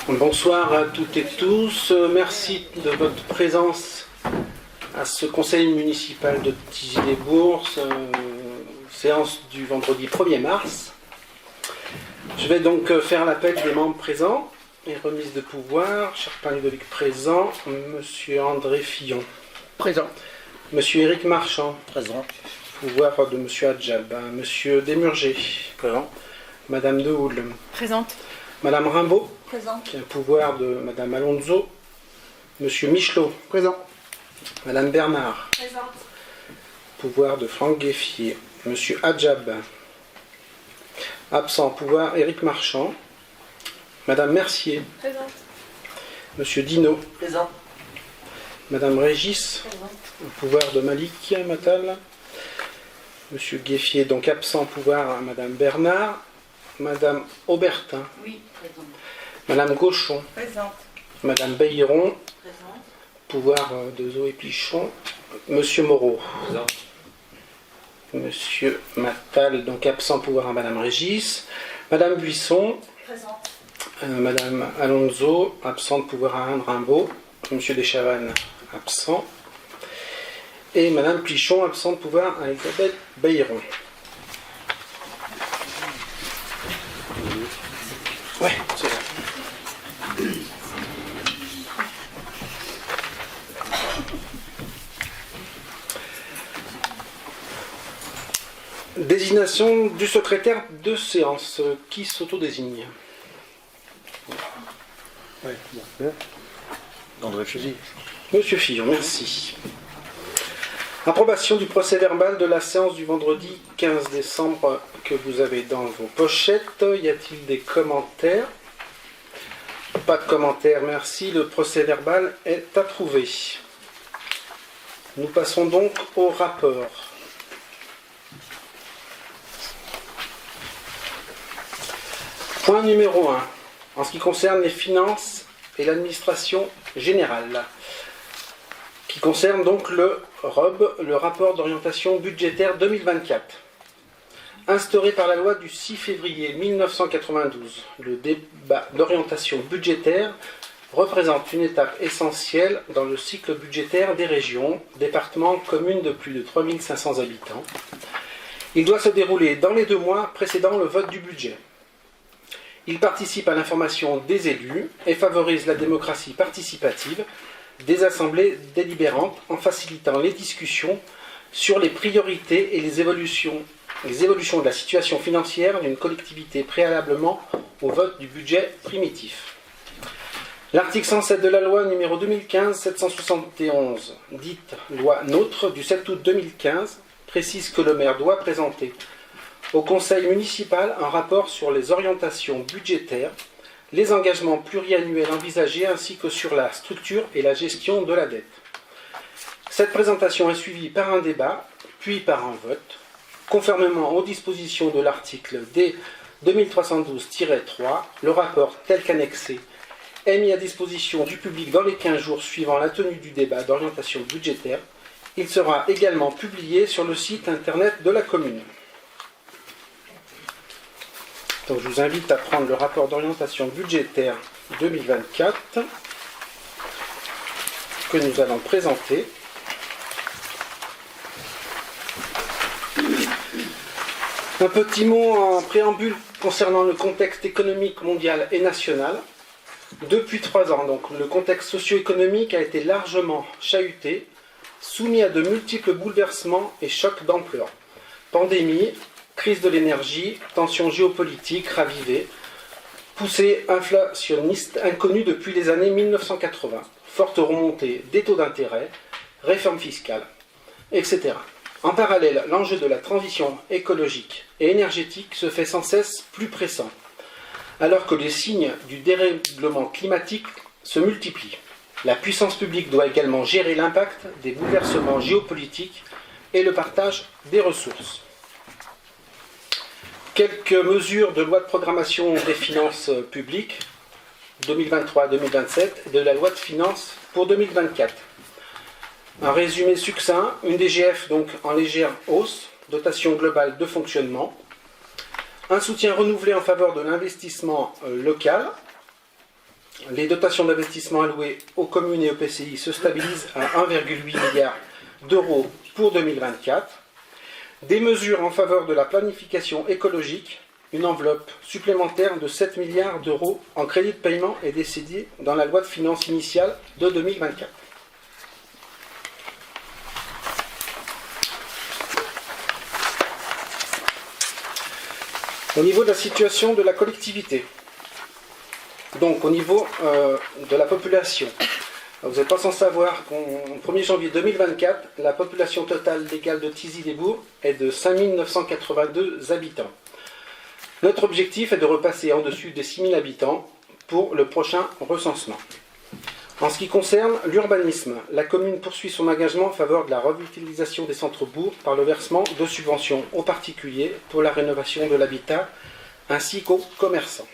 Bonsoir à toutes et tous. Merci de votre présence à ce conseil municipal de Thizy-les-Bourgs, séance du vendredi 1er mars. Je vais donc faire l'appel des membres présents et remise de pouvoir. Charpin Ludovic présent. Monsieur André Fillon. Présent. Monsieur Éric Marchand. Présent. Pouvoir de Monsieur Adjab. Monsieur Desmurger. Présent. Madame Dehoule. Présente. Madame Rimbaud. Présente. Pouvoir de Madame Alonso. Monsieur Michelot. Présent. Madame Bernard. Présente. Pouvoir de Franck Gueffier. Monsieur Adjab. Absent. Pouvoir Éric Marchand. Madame Mercier. Présente. Monsieur Dino. Présent. Madame Régis. Présente. Pouvoir de Malik Matal. Monsieur Gueffier, donc absent. Pouvoir à Madame Bernard. Madame Aubertin. Oui, présente. Madame Gauchon. Présente. Madame Bailleron. Présente. Pouvoir de Zoé Plichon. Monsieur Moreau. Présent. Monsieur Matal, donc absent. Pouvoir à Madame Régis. Madame Buisson. Présente. Madame Alonso, absente. Pouvoir à Anne Rimbaud. Monsieur Deschavannes, absent. Et Madame Plichon, absente. Pouvoir à Elisabeth Bailleron. Ouais, c'est ça. Désignation du secrétaire de séance. Qui s'auto-désigne? André Fillon. Monsieur Fillon, merci. Approbation du procès-verbal de la séance du vendredi 15 décembre que vous avez dans vos pochettes. Y a-t-il des commentaires? Pas de commentaires, merci. Le procès-verbal est approuvé. Nous passons donc au rapport. Point numéro 1. En ce qui concerne les finances et l'administration générale, qui concerne donc le ROB, le rapport d'orientation budgétaire 2024. Instauré par la loi du 6 février 1992, le débat d'orientation budgétaire représente une étape essentielle dans le cycle budgétaire des régions, départements, communes de plus de 3500 habitants. Il doit se dérouler dans les 2 mois précédant le vote du budget. Il participe à l'information des élus et favorise la démocratie participative des assemblées délibérantes en facilitant les discussions sur les priorités et les évolutions de la situation financière d'une collectivité préalablement au vote du budget primitif. L'article 107 de la loi numéro 2015-771, dite loi NOTRe du 7 août 2015, précise que le maire doit présenter au conseil municipal un rapport sur les orientations budgétaires, les engagements pluriannuels envisagés ainsi que sur la structure et la gestion de la dette. Cette présentation est suivie par un débat, puis par un vote, conformément aux dispositions de l'article D 2312-3, le rapport tel qu'annexé est mis à disposition du public dans les 15 jours suivant la tenue du débat d'orientation budgétaire. Il sera également publié sur le site internet de la commune. Donc je vous invite à prendre le rapport d'orientation budgétaire 2024 que nous allons présenter. Un petit mot en préambule concernant le contexte économique mondial et national. Depuis 3 ans, donc, le contexte socio-économique a été largement chahuté, soumis à de multiples bouleversements et chocs d'ampleur. Pandémie, crise de l'énergie, tensions géopolitiques ravivées, poussée inflationniste inconnue depuis les années 1980, forte remontée des taux d'intérêt, réforme fiscale, etc. En parallèle, l'enjeu de la transition écologique et énergétique se fait sans cesse plus pressant, alors que les signes du dérèglement climatique se multiplient. La puissance publique doit également gérer l'impact des bouleversements géopolitiques et le partage des ressources. Quelques mesures de loi de programmation des finances publiques 2023-2027 et de la loi de finances pour 2024. Un résumé succinct, une DGF donc en légère hausse, dotation globale de fonctionnement, un soutien renouvelé en faveur de l'investissement local, Les dotations d'investissement allouées aux communes et aux PCI se stabilisent à 1,8 milliard d'euros pour 2024. Des mesures en faveur de la planification écologique, une enveloppe supplémentaire de 7 milliards d'euros en crédit de paiement est décidée dans la loi de finances initiale de 2024. Au niveau de la situation de la collectivité, donc au niveau de la population, vous n'êtes pas sans savoir qu'au 1er janvier 2024, la population totale légale de Thizy-les-Bourgs est de 5 982 habitants. Notre objectif est de repasser en dessus des 6 000 habitants pour le prochain recensement. En ce qui concerne l'urbanisme, la commune poursuit son engagement en faveur de la revitalisation des centres-bourgs par le versement de subventions aux particuliers pour la rénovation de l'habitat ainsi qu'aux commerçants.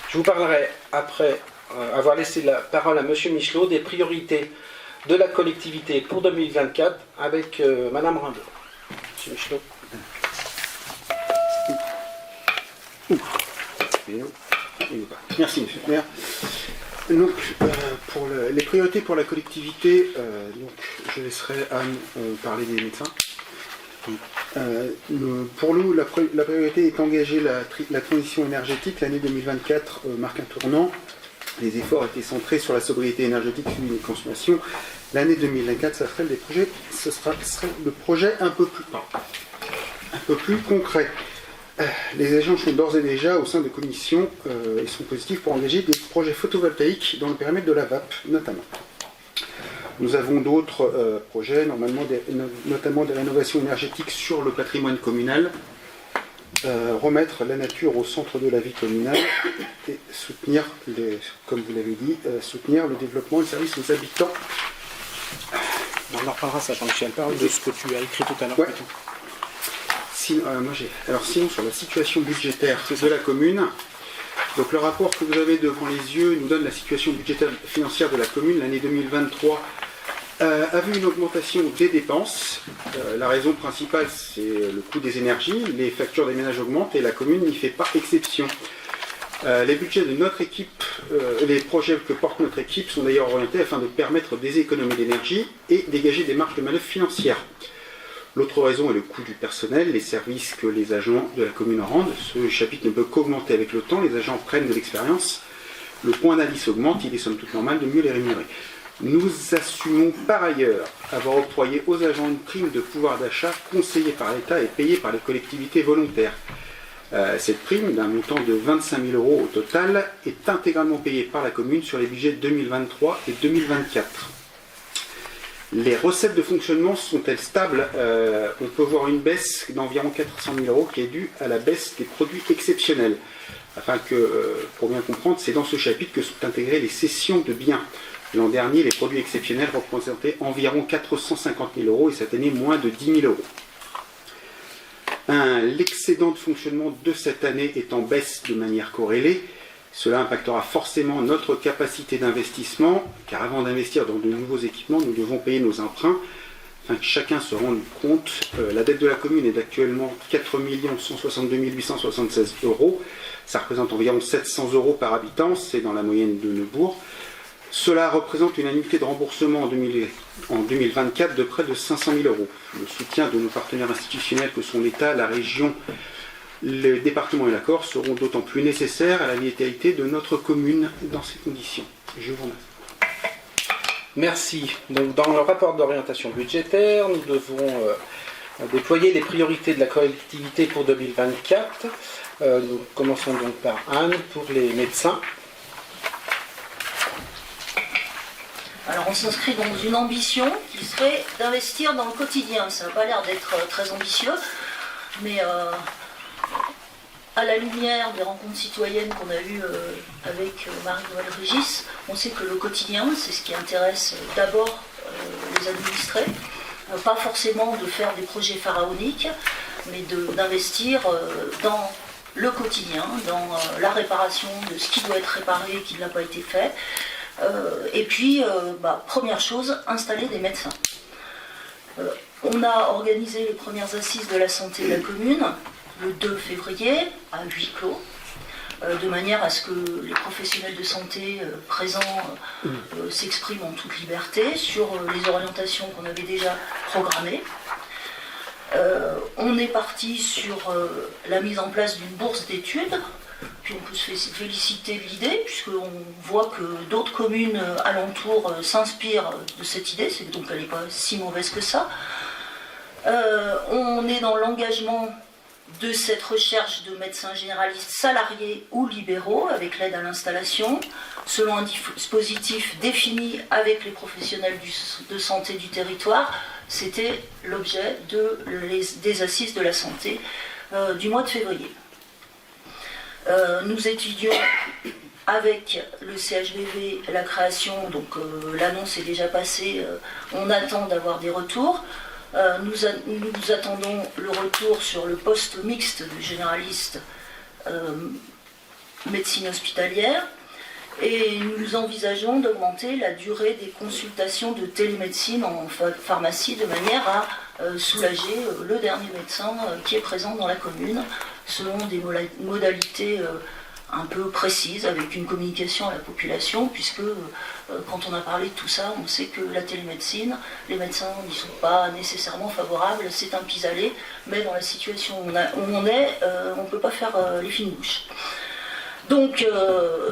Je vous parlerai, après avoir laissé la parole à M. Michelot, des priorités de la collectivité pour 2024 avec Mme Rimbaud. M. Michelot. Merci, monsieur le maire. Donc, pour les priorités pour la collectivité, donc, je laisserai Anne parler des médecins. Pour nous, la priorité est d'engager la transition énergétique. L'année 2024 marque un tournant. Les efforts étaient centrés sur la sobriété énergétique suivie des consommations. L'année 2024, ce sera le projet un peu plus concret. Les échanges sont d'ores et déjà au sein de commissions et sont positifs pour engager des projets photovoltaïques dans le périmètre de la VAP notamment. Nous avons d'autres projets, notamment des rénovations énergétiques sur le patrimoine communal, remettre la nature au centre de la vie communale et soutenir, comme vous l'avez dit, soutenir le développement et le service aux habitants. On en reparlera ça, Jean-Michel, parle de ce que tu as écrit tout à l'heure. Ouais. Sinon, sur la situation budgétaire de la commune, donc le rapport que vous avez devant les yeux nous donne la situation budgétaire financière de la commune. L'année 2023 a vu une augmentation des dépenses. La raison principale, c'est le coût des énergies. Les factures des ménages augmentent et la commune n'y fait pas exception. Les budgets de notre équipe, les projets que porte notre équipe sont d'ailleurs orientés afin de permettre des économies d'énergie et dégager des marges de manœuvre financières. L'autre raison est le coût du personnel, les services que les agents de la commune rendent. Ce chapitre ne peut qu'augmenter avec le temps, les agents prennent de l'expérience. Le point d'indice augmente, il est somme toute normal de mieux les rémunérer. Nous assumons par ailleurs avoir octroyé aux agents une prime de pouvoir d'achat conseillée par l'État et payée par les collectivités volontaires. Cette prime, d'un montant de 25 000 € au total, est intégralement payée par la commune sur les budgets 2023 et 2024. Les recettes de fonctionnement sont-elles stables? On peut voir une baisse d'environ 400 000 € qui est due à la baisse des produits exceptionnels. Afin que, pour bien comprendre, c'est dans ce chapitre que sont intégrées les cessions de biens. L'an dernier, les produits exceptionnels représentaient environ 450 000 € et cette année, moins de 10 000 €. L'excédent de fonctionnement de cette année est en baisse de manière corrélée. Cela impactera forcément notre capacité d'investissement, car avant d'investir dans de nouveaux équipements, nous devons payer nos emprunts. Afin que chacun se rende compte, la dette de la commune est d'actuellement 4 162 876 €. Ça représente environ 700 € par habitant, c'est dans la moyenne de Neubourg. Cela représente une annuité de remboursement en 2024 de près de 500 000 €. Le soutien de nos partenaires institutionnels que sont l'État, la région, les départements et la Corse seront d'autant plus nécessaires à la vitalité de notre commune dans ces conditions. Je vous remercie. Merci. Donc, dans le rapport d'orientation budgétaire, nous devons déployer les priorités de la collectivité pour 2024. Nous commençons donc par Anne pour les médecins. Alors on s'inscrit dans une ambition qui serait d'investir dans le quotidien. Ça n'a pas l'air d'être très ambitieux, mais à la lumière des rencontres citoyennes qu'on a eues avec Marie-Noëlle Régis, on sait que le quotidien, c'est ce qui intéresse d'abord les administrés. Pas forcément de faire des projets pharaoniques, mais d'investir dans le quotidien, dans la réparation de ce qui doit être réparé et qui n'a pas été fait. Et puis, première chose, installer des médecins. On a organisé les premières assises de la santé de la commune le 2 février à huis clos. de manière à ce que les professionnels de santé présents s'expriment en toute liberté sur les orientations qu'on avait déjà programmées. On est parti sur la mise en place d'une bourse d'études, puis on peut se féliciter de l'idée, puisqu'on voit que d'autres communes alentours s'inspirent de cette idée, donc elle n'est pas si mauvaise que ça. On est dans l'engagement de cette recherche de médecins généralistes salariés ou libéraux avec l'aide à l'installation, selon un dispositif défini avec les professionnels de santé du territoire. C'était l'objet des assises de la santé du mois de février. Nous étudions avec le CHBV la création, donc l'annonce est déjà passée, on attend d'avoir des retours. Nous attendons le retour sur le poste mixte de généraliste médecine hospitalière et nous envisageons d'augmenter la durée des consultations de télémédecine en pharmacie de manière à soulager le dernier médecin qui est présent dans la commune selon des modalités un peu précises avec une communication à la population puisque quand on a parlé de tout ça, on sait que la télémédecine, les médecins n'y sont pas nécessairement favorables, c'est un pis-aller, mais dans la situation où on est, on ne peut pas faire les fines bouches. Donc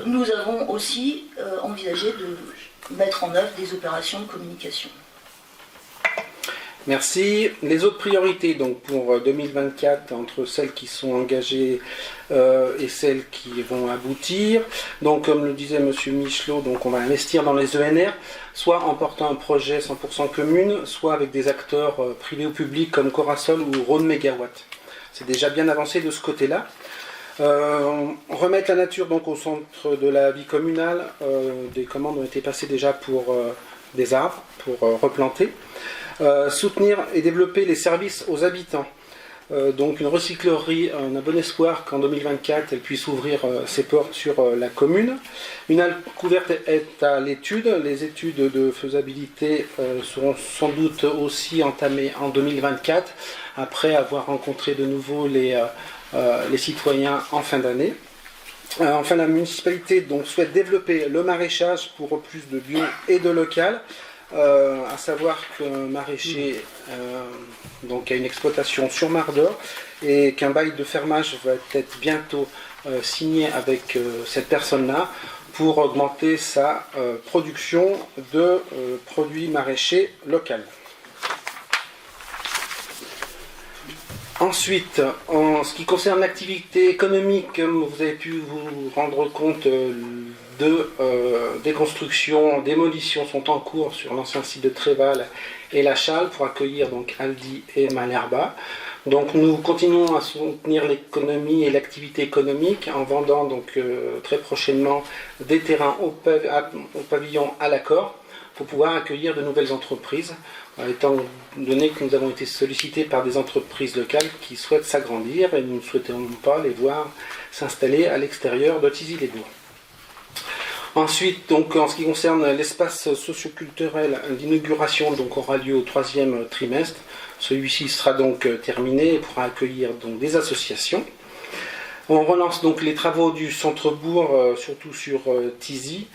nous avons aussi envisagé de mettre en œuvre des opérations de communication. Merci. Les autres priorités donc pour 2024, entre celles qui sont engagées et celles qui vont aboutir. Donc comme le disait M. Michelot, donc on va investir dans les ENR, soit en portant un projet 100% commune, soit avec des acteurs privés ou publics comme Corasol ou Rhône Mégawatt. C'est déjà bien avancé de ce côté-là. Remettre la nature donc au centre de la vie communale. Des commandes ont été passées déjà pour des arbres, pour replanter. Soutenir et développer les services aux habitants. Donc une recyclerie, on a bon espoir qu'en 2024 elle puisse ouvrir ses portes sur la commune. Une halle couverte est à l'étude. Les études de faisabilité seront sans doute aussi entamées en 2024 après avoir rencontré de nouveau les citoyens en fin d'année. Enfin, la municipalité donc, souhaite développer le maraîchage pour plus de bio et de local. À savoir qu'un maraîcher donc a une exploitation sur Mare d'Or et qu'un bail de fermage va être bientôt signé avec cette personne-là pour augmenter sa production de produits maraîchers locaux. Ensuite, en ce qui concerne l'activité économique, comme vous avez pu vous rendre compte, des constructions, démolitions sont en cours sur l'ancien site de Tréval et La Châle pour accueillir donc Aldi et Malherba. Donc nous continuons à soutenir l'économie et l'activité économique en vendant donc très prochainement des terrains au pavillon à l'accord pour pouvoir accueillir de nouvelles entreprises, étant donné que nous avons été sollicités par des entreprises locales qui souhaitent s'agrandir et nous ne souhaitons pas les voir s'installer à l'extérieur de Thizy-les-Bourgs. Ensuite, donc, en ce qui concerne l'espace socioculturel d'inauguration, donc aura lieu au 3e trimestre. Celui-ci sera donc terminé et pourra accueillir donc, des associations. On relance donc les travaux du centre-bourg, surtout sur Thizy,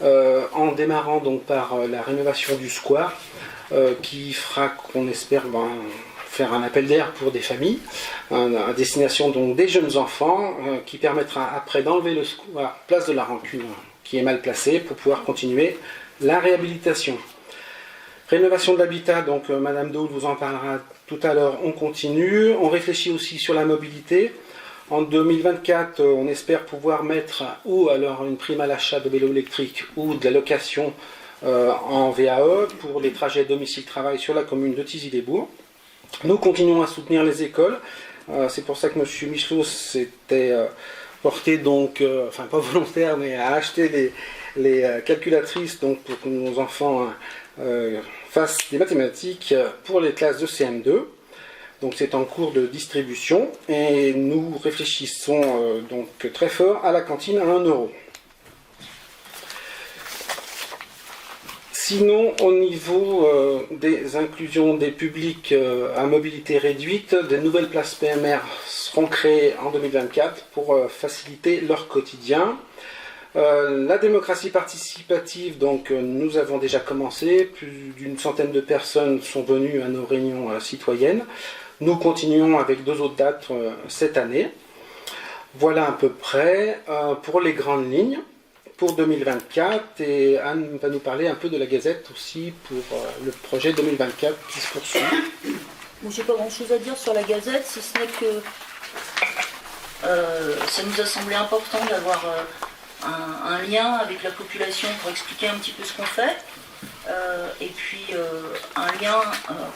en démarrant donc par la rénovation du square, qui fera qu'on espère faire un appel d'air pour des familles, à destination donc des jeunes enfants, qui permettra après d'enlever le square place de la Rancune, qui est mal placé, pour pouvoir continuer la réhabilitation. Rénovation de l'habitat, donc Madame Daoul vous en parlera tout à l'heure, on continue. On réfléchit aussi sur la mobilité. En 2024, on espère pouvoir mettre ou alors une prime à l'achat de vélos électriques ou de la location en VAE pour les trajets domicile-travail sur la commune de Thizy-les-Bourgs. Nous continuons à soutenir les écoles. C'est pour ça que M. Michelot s'était porté, donc, enfin pas volontaire, mais à acheter les calculatrices donc, pour que nos enfants fassent des mathématiques pour les classes de CM2. Donc c'est en cours de distribution et nous réfléchissons donc très fort à la cantine à 1 €. Sinon, au niveau des inclusions des publics à mobilité réduite, de nouvelles places PMR seront créées en 2024 pour faciliter leur quotidien. La démocratie participative, donc nous avons déjà commencé, plus d'une centaine de personnes sont venues à nos réunions citoyennes. Nous continuons avec 2 autres dates cette année. Voilà à peu près pour les grandes lignes pour 2024, et Anne va nous parler un peu de la Gazette aussi pour le projet 2024 qui se poursuit. Bon, j'ai pas grand chose à dire sur la Gazette, si ce n'est que ça nous a semblé important d'avoir un lien avec la population pour expliquer un petit peu ce qu'on fait, et puis un lien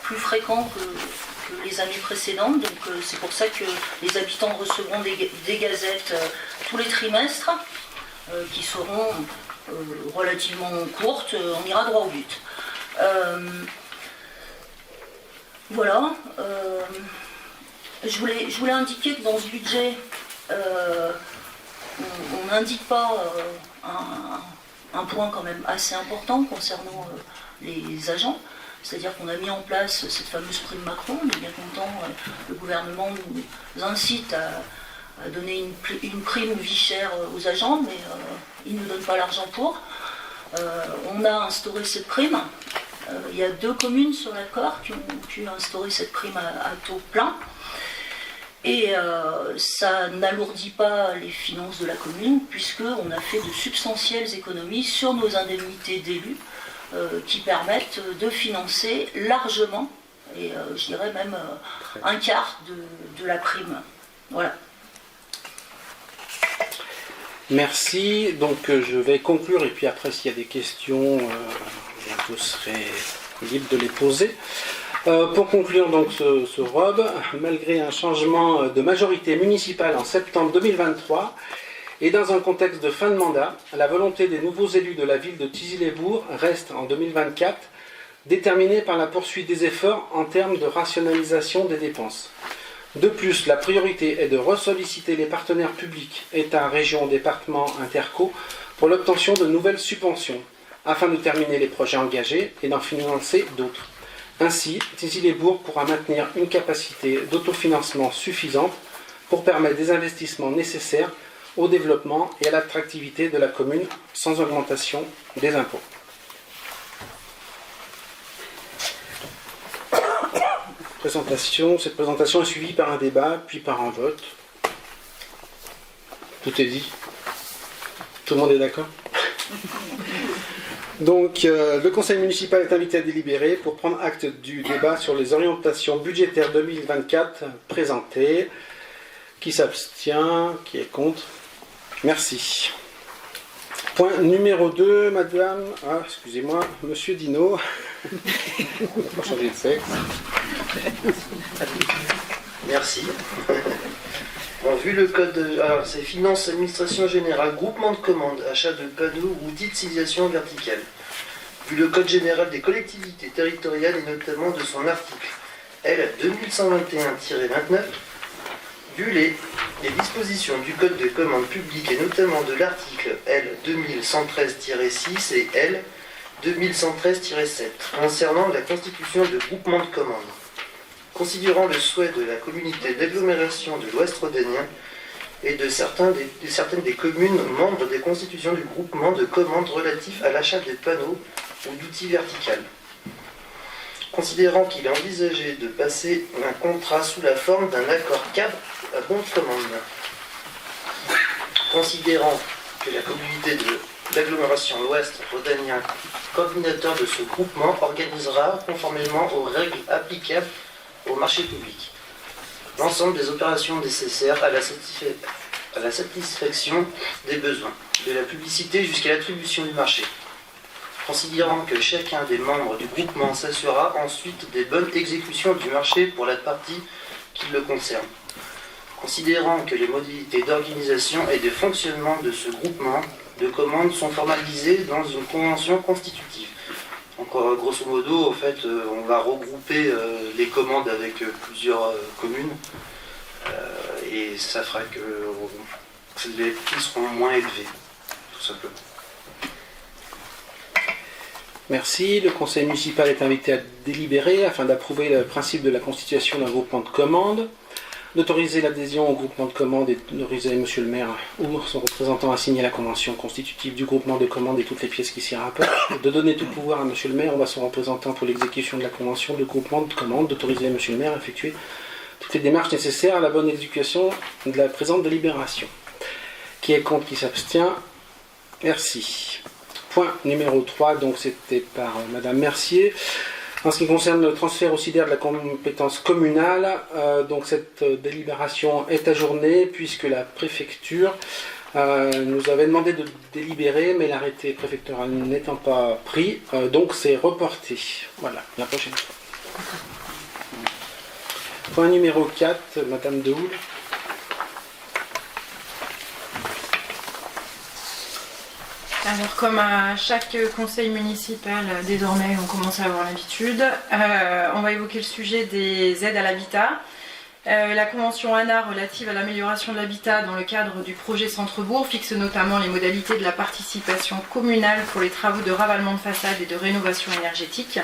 plus fréquent que les années précédentes. Donc c'est pour ça que les habitants recevront des gazettes tous les trimestres, qui seront relativement courtes. On ira droit au but. Voilà. Je voulais indiquer que dans ce budget, on n'indique pas un point quand même assez important concernant les agents. C'est-à-dire qu'on a mis en place cette fameuse prime Macron. On est bien content. Le gouvernement nous incite à donner une prime vie chère aux agents, mais ils ne nous donnent pas l'argent pour. On a instauré cette prime. Il y a 2 communes sur l'accord qui ont pu instaurer cette prime à taux plein. Et ça n'alourdit pas les finances de la commune, puisqu'on a fait de substantielles économies sur nos indemnités d'élus, qui permettent de financer largement, et je dirais même un quart de la prime. Voilà. Merci. Donc je vais conclure, et puis après s'il y a des questions, vous serez libre de les poser. Pour conclure donc ce ROB, malgré un changement de majorité municipale en septembre 2023, et dans un contexte de fin de mandat, la volonté des nouveaux élus de la ville de Thizy-les-Bourgs reste en 2024 déterminée par la poursuite des efforts en termes de rationalisation des dépenses. De plus, la priorité est de ressolliciter les partenaires publics, État, région, département, interco, pour l'obtention de nouvelles subventions, afin de terminer les projets engagés et d'en financer d'autres. Ainsi, Thizy-les-Bourgs pourra maintenir une capacité d'autofinancement suffisante pour permettre des investissements nécessaires au développement et à l'attractivité de la commune sans augmentation des impôts. Cette présentation est suivie par un débat, puis par un vote. Tout est dit. Tout le monde est d'accord ? Donc, le conseil municipal est invité à délibérer pour prendre acte du débat sur les orientations budgétaires 2024 présentées. Qui s'abstient ? Qui est contre ? Merci. Point numéro 2, madame... Ah, excusez-moi, monsieur Dino. On va changer de sexe. Merci. Bon, vu le code, alors c'est finances, administration générale, groupement de commandes, achat de panneaux ou outils de signalisation verticale. Vu le code général des collectivités territoriales et notamment de son article L 2121-29, vu les dispositions du code de commande publique et notamment de l'article L 2113-6 et L 2113-7 concernant la constitution de groupements de commandes. Considérant le souhait de la communauté d'agglomération de l'Ouest rhodanien et de certaines des communes membres des constitutions du groupement de commandes relatifs à l'achat des panneaux ou d'outils verticales. Considérant qu'il est envisagé de passer un contrat sous la forme d'un accord cadre à bon de commande. Considérant que la communauté d'agglomération l'Ouest rhodanien, coordinateur de ce groupement, organisera, conformément aux règles applicables au marché public, l'ensemble des opérations nécessaires à la satisfaction des besoins, de la publicité jusqu'à l'attribution du marché. Considérant que chacun des membres du groupement s'assurera ensuite des bonnes exécutions du marché pour la partie qui le concerne. Considérant que les modalités d'organisation et de fonctionnement de ce groupement de commandes sont formalisées dans une convention constitutive. Donc grosso modo, en fait, on va regrouper les commandes avec plusieurs communes et ça fera que les prix seront moins élevés, tout simplement. Merci. Le conseil municipal est invité à délibérer afin d'approuver le principe de la constitution d'un groupement de commandes, d'autoriser l'adhésion au groupement de commandes et d'autoriser monsieur le maire ou son représentant à signer la convention constitutive du groupement de commandes et toutes les pièces qui s'y rapportent, de donner tout pouvoir à monsieur le maire ou à son représentant pour l'exécution de la convention de groupement de commandes, d'autoriser monsieur le maire à effectuer toutes les démarches nécessaires à la bonne exécution de la présente délibération. Qui est contre, qui s'abstient? Merci. Point numéro 3, donc c'était par madame Mercier. En ce qui concerne le transfert auxiliaire de la compétence communale, donc cette délibération est ajournée puisque la préfecture nous avait demandé de délibérer, mais l'arrêté préfectoral n'étant pas pris, donc c'est reporté. Voilà, la prochaine fois. Point numéro 4, madame Dehoul. Alors, comme à chaque conseil municipal, désormais, on commence à avoir l'habitude, on va évoquer le sujet des aides à l'habitat. La convention ANA relative à l'amélioration de l'habitat dans le cadre du projet Centre-Bourg fixe notamment les modalités de la participation communale pour les travaux de ravalement de façade et de rénovation énergétique.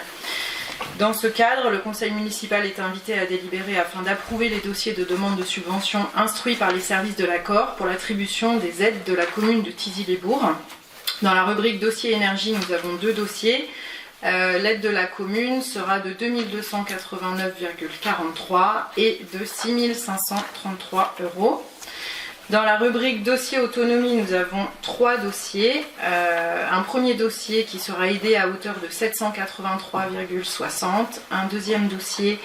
Dans ce cadre, le conseil municipal est invité à délibérer afin d'approuver les dossiers de demande de subvention instruits par les services de l'accord pour l'attribution des aides de la commune de Thizy-les-Bourgs. Dans la rubrique dossier énergie, nous avons 2 dossiers. L'aide de la commune sera de 2 289,43 et de 6 533 €. Dans la rubrique dossier autonomie, nous avons 3 dossiers. Un premier dossier qui sera aidé à hauteur de 783,60, un deuxième dossier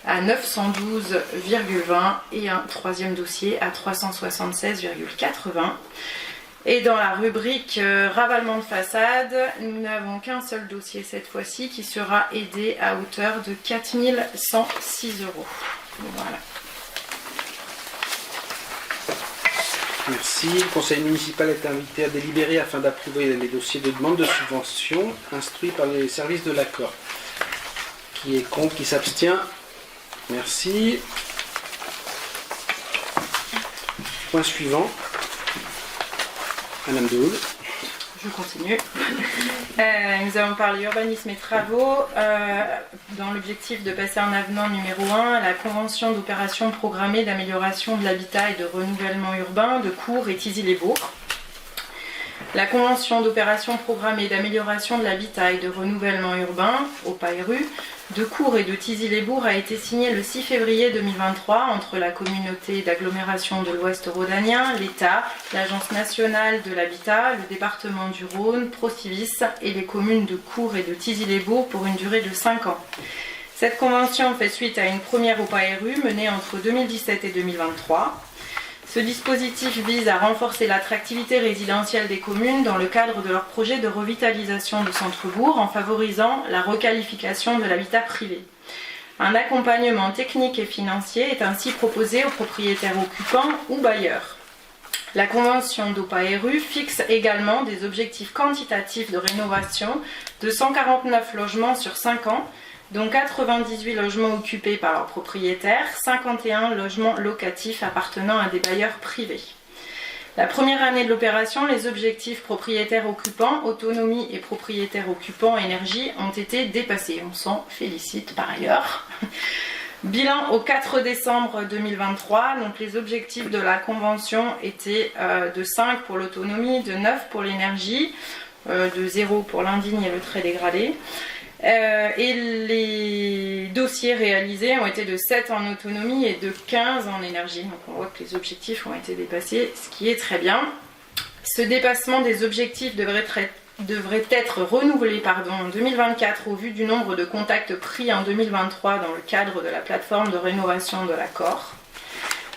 à 912,20 et un troisième dossier à 376,80. Et dans la rubrique ravalement de façade, nous n'avons qu'un seul dossier cette fois-ci qui sera aidé à hauteur de 4 106 €. Voilà. Merci. Le conseil municipal est invité à délibérer afin d'approuver les dossiers de demande de subvention instruits par les services de l'accord. Qui est contre, qui s'abstient? Merci. Point suivant. Madame Dehoul. Je continue. Nous avons parlé urbanisme et travaux dans l'objectif de passer un avenant numéro 1 à la convention d'opération programmée d'amélioration de l'habitat et de renouvellement urbain de Cours et Thizy-les-Bourgs. La convention d'opération programmée d'amélioration de l'habitat et de renouvellement urbain, OPARU, de Cours et de Thizy-les-Bourgs a été signée le 6 février 2023 entre la communauté d'agglomération de l'Ouest rhodanien, l'État, l'Agence nationale de l'habitat, le département du Rhône, Procivis et les communes de Cours et de Thizy-les-Bourgs pour une durée de 5 ans. Cette convention fait suite à une première OPARU menée entre 2017 et 2023. Ce dispositif vise à renforcer l'attractivité résidentielle des communes dans le cadre de leur projet de revitalisation de centre-bourg en favorisant la requalification de l'habitat privé. Un accompagnement technique et financier est ainsi proposé aux propriétaires occupants ou bailleurs. La convention d'OPARU fixe également des objectifs quantitatifs de rénovation de 149 logements sur 5 ans, dont 98 logements occupés par leurs propriétaires, 51 logements locatifs appartenant à des bailleurs privés. La première année de l'opération, les objectifs propriétaires occupants, autonomie et propriétaires occupants, énergie ont été dépassés. On s'en félicite par ailleurs. Bilan au 4 décembre 2023, donc les objectifs de la convention étaient de 5 pour l'autonomie, de 9 pour l'énergie, de 0 pour l'indigne et le très dégradé. Et les dossiers réalisés ont été de 7 en autonomie et de 15 en énergie. Donc on voit que les objectifs ont été dépassés, ce qui est très bien. Ce dépassement des objectifs devrait être renouvelé en 2024 au vu du nombre de contacts pris en 2023 dans le cadre de la plateforme de rénovation de l'accord.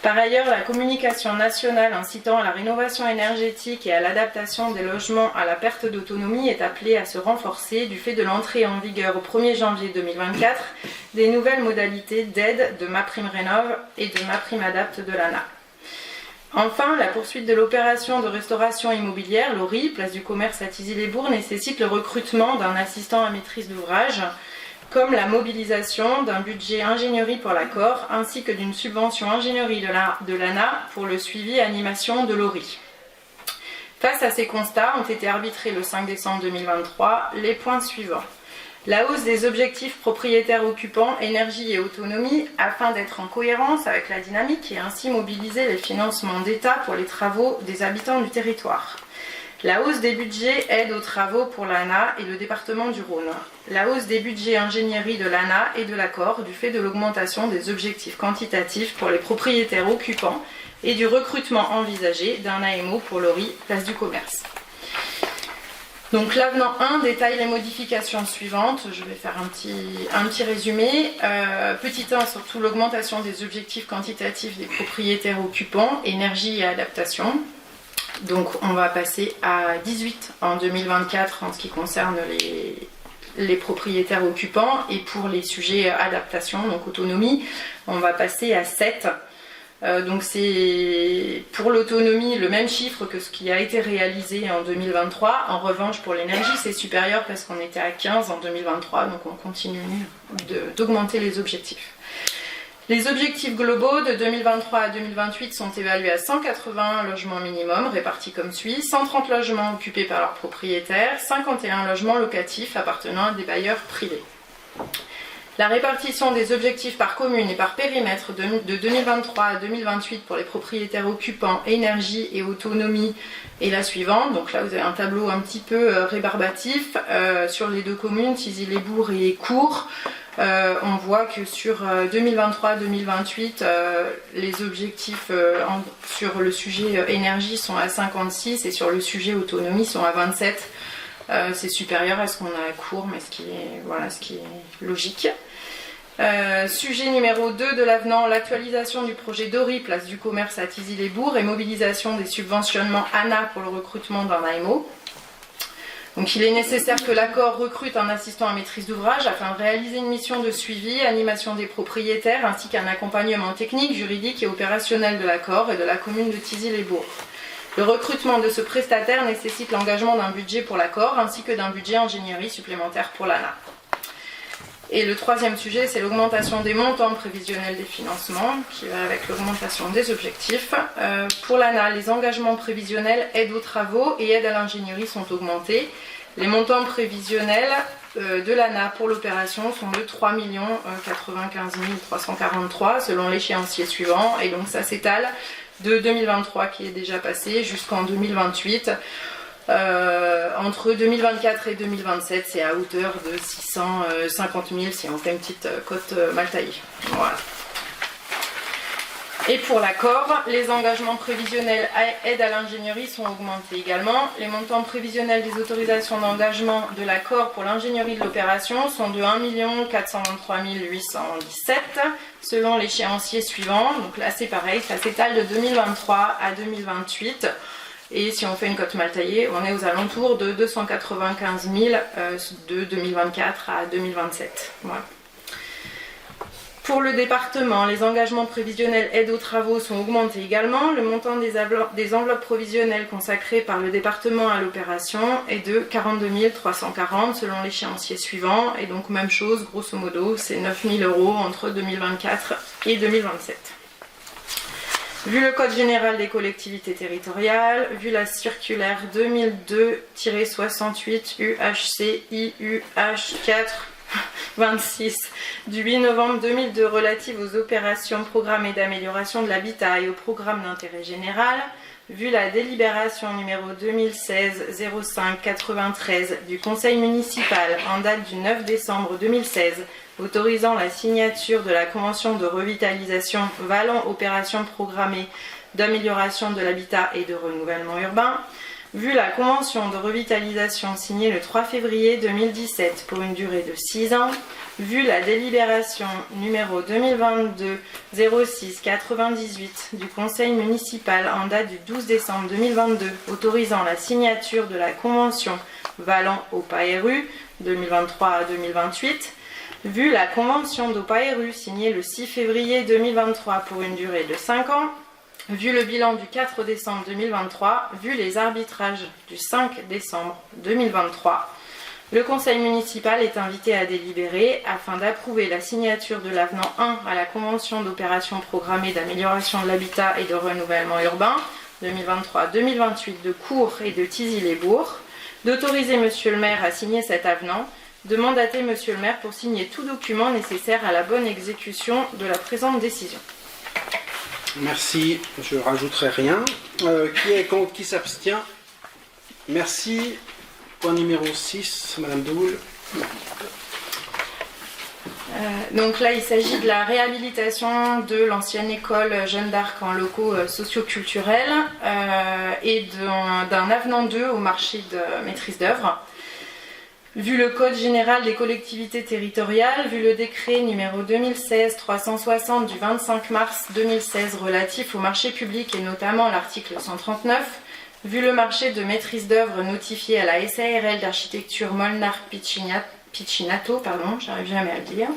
Par ailleurs, la communication nationale incitant à la rénovation énergétique et à l'adaptation des logements à la perte d'autonomie est appelée à se renforcer du fait de l'entrée en vigueur au 1er janvier 2024 des nouvelles modalités d'aide de MaPrimeRénov' et de MaPrimeAdapt' de l'ANA. Enfin, la poursuite de l'opération de restauration immobilière, l'ORI, place du commerce à Thizy-les-Bourgs, nécessite le recrutement d'un assistant à maîtrise d'ouvrage, comme la mobilisation d'un budget ingénierie pour l'accord, ainsi que d'une subvention ingénierie de l'ANA pour le suivi et animation de l'ORI. Face à ces constats ont été arbitrés le 5 décembre 2023 les points suivants. La hausse des objectifs propriétaires occupants, énergie et autonomie, afin d'être en cohérence avec la dynamique et ainsi mobiliser les financements d'État pour les travaux des habitants du territoire. La hausse des budgets aide aux travaux pour l'ANA et le département du Rhône. La hausse des budgets ingénierie de l'ANA et de l'ACOR du fait de l'augmentation des objectifs quantitatifs pour les propriétaires occupants et du recrutement envisagé d'un AMO pour l'ORI, place du commerce. Donc l'avenant 1 détaille les modifications suivantes. Je vais faire un petit résumé. Petit 1, surtout l'augmentation des objectifs quantitatifs des propriétaires occupants, énergie et adaptation. Donc on va passer à 18 en 2024 en ce qui concerne les propriétaires occupants, et pour les sujets adaptation, donc autonomie, on va passer à 7. Donc c'est pour l'autonomie le même chiffre que ce qui a été réalisé en 2023. En revanche, pour l'énergie, c'est supérieur parce qu'on était à 15 en 2023, donc on continue d'augmenter les objectifs. Les objectifs globaux de 2023 à 2028 sont évalués à 181 logements minimum, répartis comme suit: 130 logements occupés par leurs propriétaires, 51 logements locatifs appartenant à des bailleurs privés. La répartition des objectifs par commune et par périmètre de 2023 à 2028 pour les propriétaires occupants, énergie et autonomie est la suivante. Donc là, vous avez un tableau un petit peu rébarbatif sur les deux communes, Thizy-les-Bourgs et Cours. On voit que sur 2023-2028, les objectifs sur le sujet énergie sont à 56 et sur le sujet autonomie sont à 27. C'est supérieur à ce qu'on a à Cours, mais ce qui est logique. Sujet numéro 2 de l'avenant, l'actualisation du projet d'ORI, place du commerce à Thizy-les-Bourgs et mobilisation des subventionnements ANA pour le recrutement d'un AMO. Donc il est nécessaire que l'ACOR recrute un assistant à maîtrise d'ouvrage afin de réaliser une mission de suivi, animation des propriétaires ainsi qu'un accompagnement technique, juridique et opérationnel de l'ACOR et de la commune de Thizy-les-Bourgs. Le recrutement de ce prestataire nécessite l'engagement d'un budget pour l'ACOR ainsi que d'un budget ingénierie supplémentaire pour l'ANA. Et le troisième sujet, c'est l'augmentation des montants prévisionnels des financements, qui va avec l'augmentation des objectifs. Pour l'ANA, les engagements prévisionnels aide aux travaux et aide à l'ingénierie sont augmentés. Les montants prévisionnels de l'ANA pour l'opération sont de 3 95 343 selon l'échéancier suivant. Et donc ça s'étale de 2023 qui est déjà passé jusqu'en 2028. Entre 2024 et 2027, c'est à hauteur de 650 000 si on fait une petite cote mal taillée. Voilà. Et pour l'ACOR, les engagements prévisionnels aide à l'ingénierie sont augmentés également. Les montants prévisionnels des autorisations d'engagement de l'ACOR pour l'ingénierie de l'opération sont de 1 423 817 selon l'échéancier suivant. Donc là c'est pareil, ça s'étale de 2023 à 2028. Et si on fait une cote mal taillée, on est aux alentours de 295 000 de 2024 à 2027. Voilà. Pour le département, les engagements prévisionnels aide aux travaux sont augmentés également. Le montant des enveloppes provisionnelles consacrées par le département à l'opération est de 42 340 selon l'échéancier suivant. Et donc même chose, grosso modo, c'est 9 000 € entre 2024 et 2027. Vu le Code général des collectivités territoriales, vu la circulaire 2002-68 UHC-IUH4-26 du 8 novembre 2002 relative aux opérations programmées d'amélioration de l'habitat et au programme d'intérêt général, vu la délibération numéro 2016-05-93 du Conseil municipal en date du 9 décembre 2016 autorisant la signature de la convention de revitalisation valant opération programmée d'amélioration de l'habitat et de renouvellement urbain, vu la convention de revitalisation signée le 3 février 2017 pour une durée de 6 ans, vu la délibération numéro 2022-06-98 du Conseil municipal en date du 12 décembre 2022 autorisant la signature de la convention valant OPA-RU 2023 à 2028, vu la convention d'OPA-RU signée le 6 février 2023 pour une durée de 5 ans, vu le bilan du 4 décembre 2023, vu les arbitrages du 5 décembre 2023, le Conseil municipal est invité à délibérer afin d'approuver la signature de l'avenant 1 à la convention d'opération programmée d'amélioration de l'habitat et de renouvellement urbain 2023-2028 de Cours et de Thizy-les-Bourgs, d'autoriser Monsieur le maire à signer cet avenant, de mandater Monsieur le maire pour signer tout document nécessaire à la bonne exécution de la présente décision. Merci, je rajouterai rien. Qui est contre, qui s'abstient? Merci. Point numéro 6, Madame Dehoul. Donc là, il s'agit de la réhabilitation de l'ancienne école Jeanne d'Arc en locaux socioculturels et d'un avenant 2 au marché de maîtrise d'œuvre. Vu le Code général des collectivités territoriales, vu le décret numéro 2016-360 du 25 mars 2016 relatif au marché public et notamment l'article 139, vu le marché de maîtrise d'œuvre notifié à la SARL d'architecture Molnar Piccinato, j'arrive jamais à le dire,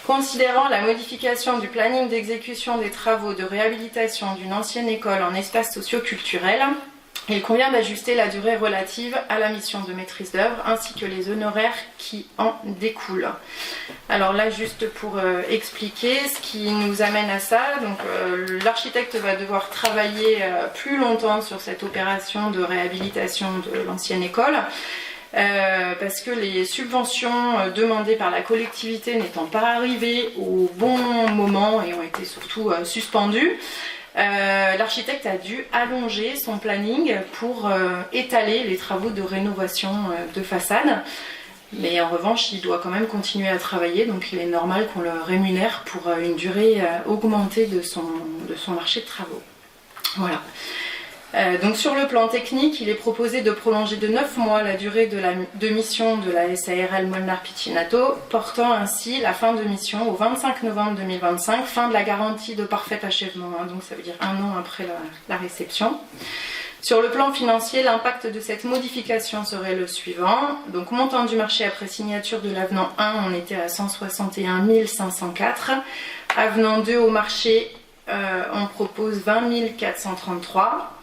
considérant la modification du planning d'exécution des travaux de réhabilitation d'une ancienne école en espace socio-culturel, il convient d'ajuster la durée relative à la mission de maîtrise d'œuvre ainsi que les honoraires qui en découlent. Alors là, juste pour expliquer ce qui nous amène à ça, donc l'architecte va devoir travailler plus longtemps sur cette opération de réhabilitation de l'ancienne école. Parce que les subventions demandées par la collectivité n'étant pas arrivées au bon moment et ont été surtout suspendues, l'architecte a dû allonger son planning pour étaler les travaux de rénovation de façade. Mais en revanche, il doit quand même continuer à travailler, donc il est normal qu'on le rémunère pour une durée augmentée de son marché de travaux. Voilà. Donc sur le plan technique, il est proposé de prolonger de 9 mois la durée de mission de la SARL Molnar Piccinato, portant ainsi la fin de mission au 25 novembre 2025, fin de la garantie de parfait achèvement, donc ça veut dire 1 an après la réception. Sur le plan financier, l'impact de cette modification serait le suivant. Donc montant du marché après signature de l'avenant 1, on était à 161 504. Avenant 2 au marché, on propose 20 433.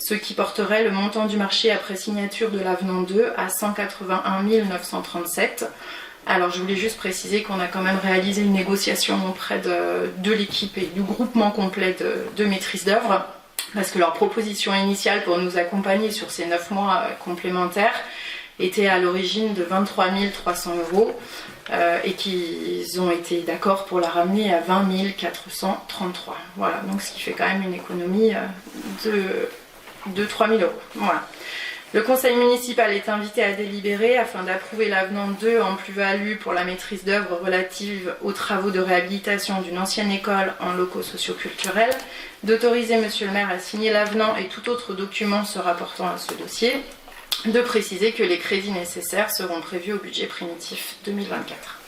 Ce qui porterait le montant du marché après signature de l'avenant 2 à 181 937. Alors je voulais juste préciser qu'on a quand même réalisé une négociation auprès de l'équipe et du groupement complet de maîtrise d'œuvre, parce que leur proposition initiale pour nous accompagner sur ces 9 mois complémentaires était à l'origine de 23 300 € et qu'ils ont été d'accord pour la ramener à 20 433. Voilà, donc ce qui fait quand même une économie de 3 000 €. Voilà. Le conseil municipal est invité à délibérer afin d'approuver l'avenant 2 en plus-value pour la maîtrise d'œuvre relative aux travaux de réhabilitation d'une ancienne école en locaux socioculturels, d'autoriser Monsieur le maire à signer l'avenant et tout autre document se rapportant à ce dossier, de préciser que les crédits nécessaires seront prévus au budget primitif 2024.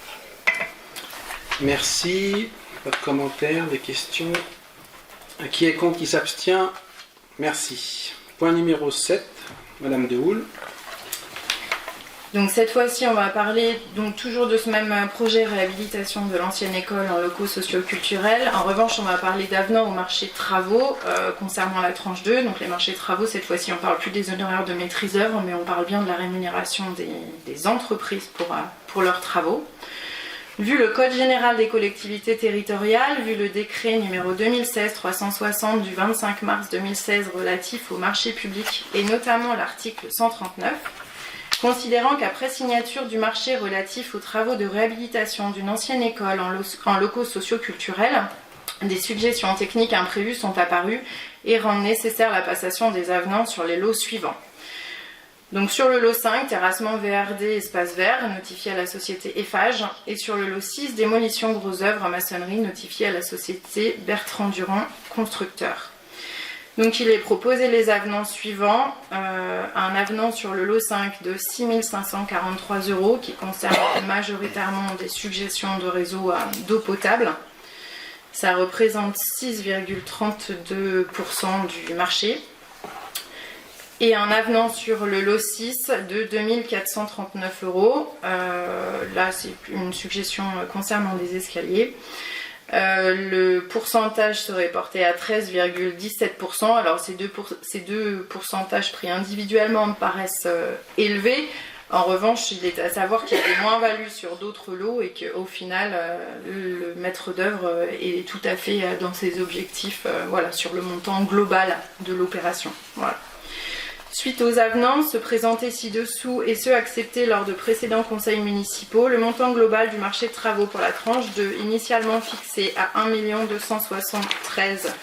Merci. Pas de commentaires, des questions? Qui est contre, qui s'abstient? Merci. Point numéro 7, Madame Dehoul. Donc cette fois-ci, on va parler donc toujours de ce même projet réhabilitation de l'ancienne école en locaux socioculturels. En revanche, on va parler d'avenant au marché de travaux concernant la tranche 2. Donc les marchés de travaux, cette fois-ci, on ne parle plus des honoraires de maîtrise d'œuvre, mais on parle bien de la rémunération des entreprises pour leurs travaux. Vu le Code général des collectivités territoriales, vu le décret numéro 2016-360 du 25 mars 2016 relatif au marché public et notamment l'article 139, considérant qu'après signature du marché relatif aux travaux de réhabilitation d'une ancienne école en locaux socioculturels, des suggestions techniques imprévues sont apparues et rendent nécessaire la passation des avenants sur les lots suivants. Donc sur le lot 5, terrassement VRD espace vert, notifié à la société Eiffage, et sur le lot 6, démolition gros œuvres maçonnerie, notifié à la société Bertrand Durand, constructeur. Donc il est proposé les avenants suivants, un avenant sur le lot 5 de 6 543 € qui concerne majoritairement des suggestions de réseau d'eau potable. Ça représente 6,32% du marché. Et un avenant sur le lot 6 de 2 439 €. Là, c'est une suggestion concernant des escaliers. Le pourcentage serait porté à 13,17%. Alors, ces deux pourcentages pris individuellement me paraissent élevés. En revanche, il est à savoir qu'il y a des moins-values sur d'autres lots et qu'au final, le maître d'œuvre est tout à fait dans ses objectifs sur le montant global de l'opération. Voilà. Suite aux avenants se présentés ci-dessous et ceux acceptés lors de précédents conseils municipaux, le montant global du marché de travaux pour la tranche 2, initialement fixé à 1 273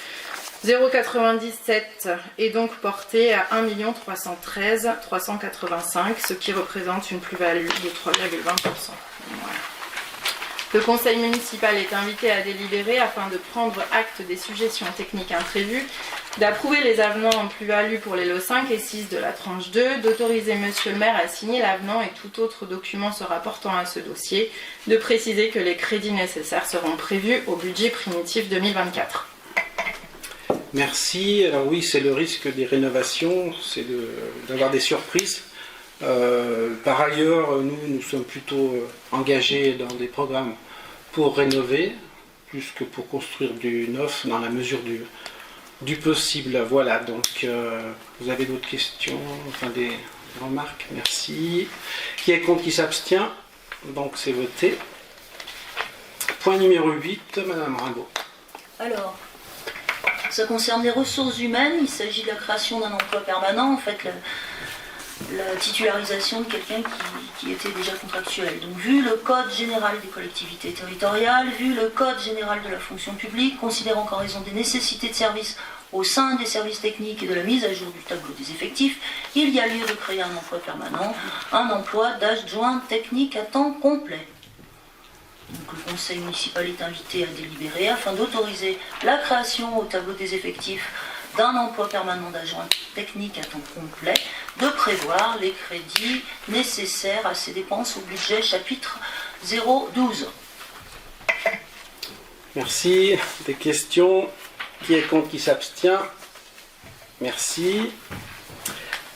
097, est donc porté à 1 313 385, ce qui représente une plus-value de 3,20%. Voilà. Le conseil municipal est invité à délibérer afin de prendre acte des suggestions techniques imprévues, d'approuver les avenants en plus-value pour les lots 5 et 6 de la tranche 2, d'autoriser monsieur le maire à signer l'avenant et tout autre document se rapportant à ce dossier, de préciser que les crédits nécessaires seront prévus au budget primitif 2024. Merci. Alors oui, c'est le risque des rénovations, c'est d'avoir des surprises. Par ailleurs, nous sommes plutôt engagés dans des programmes pour rénover, plus que pour construire du neuf, dans la mesure du possible. Voilà, donc vous avez d'autres questions, enfin des remarques? Merci. Qui est contre, qui s'abstient? Donc c'est voté. Point numéro 8, Madame Rimbaud. Alors, ça concerne les ressources humaines. Il s'agit de la création d'un emploi permanent, en fait, la titularisation de quelqu'un qui était déjà contractuel. Donc, vu le Code général des collectivités territoriales, vu le Code général de la fonction publique, considérant qu'en raison des nécessités de service au sein des services techniques et de la mise à jour du tableau des effectifs, il y a lieu de créer un emploi permanent, un emploi d'adjoint technique à temps complet. Donc, le conseil municipal est invité à délibérer afin d'autoriser la création au tableau des effectifs d'un emploi permanent d'adjoint technique à temps complet, de prévoir les crédits nécessaires à ces dépenses au budget chapitre 012. Merci. Des questions? Qui est contre, qui s'abstient? Merci.